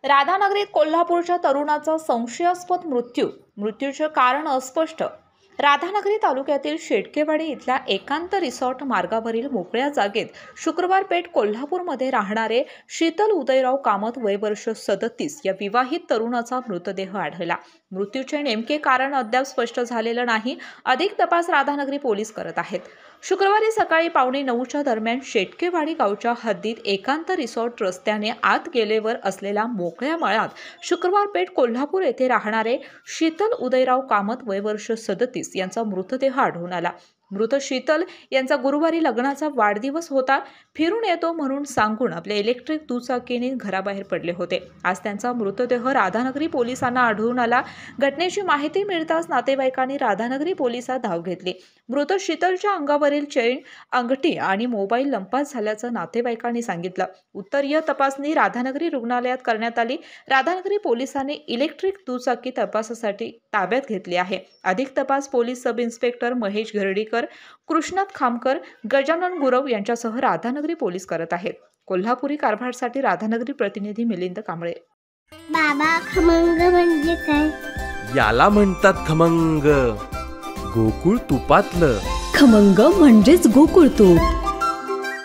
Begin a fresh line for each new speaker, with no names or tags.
राधानगरीत कोल्हापूरच्या तरुणाचा संशयास्पद मृत्यूचे कारण अस्पष्ट। राधानगरी तालुक्यातील शेटकेवाडी इथल्या एकांत रिसॉर्ट मार्गावरील मोकळ्या जागेत शुक्रवार पेठ कोल्हापूरमध्ये राहणारे शीतल उदयराव कामत वय वर्ष 37 या विवाहित तरुणाचा मृतदेह आढळला। मृत्यूचे नेमके कारण अद्याप स्पष्ट झालेलं नाही। अधिक तपास राधानगरी पोलीस करत आहेत। शुक्रवारी सकाळी 8:45च्या दरम्यान शेटकेवाडी गावच्या हद्दीत एकांत रिसॉर्ट रस्त्याने आत गेलेवर असलेल्या मोकळ्या मळ्यात शुक्रवार पेठ कोल्हापूर येथे राहणारे शीतल उदयराव कामत वय वर्ष 37 यांचा मृतदेह आढळून आला। मृत शीतल यांचा गुरुवारी लग्नाचा वाढदिवस होता। फिरून येतो म्हणून सांगून आपले इलेक्ट्रिक दुचाकीने घराबाहेर पडले होते। आज त्यांचा मृतदेह राधानगरी पोलिसांना आढळून आला। घटनेची माहिती मिळताच नातेवाईकांनी राधानगरी पोलिसात धाव घेतली। मृत शीतलच्या अंगावरील चैन, अंगठी आणि मोबाईल लंपास झाल्याचं नातेवाईकांनी सांगितलं। उत्तरीय तपासणी राधानगरी रुग्णालयात करण्यात आली। राधानगरी पोलिसांनी इलेक्ट्रिक दुचाकी तपासासाठी ताब्यात घेतली आहे। अधिक तपास police sub inspector Mahesh Gharadikar, Krishnat Khamkar, Gajanan Gurav यांच्यासह राधानगरी पोलीस करत आहेत। कोल्हापुरी कारभारसाठी राधानगरी प्रतिनिधी मिलिंद कांबळे।
बाबा, खमंग म्हणजे काय?
याला म्हणतात खमंग, गोकुळ तुपातलं
खमंग म्हणजेच गोकुळ तूप।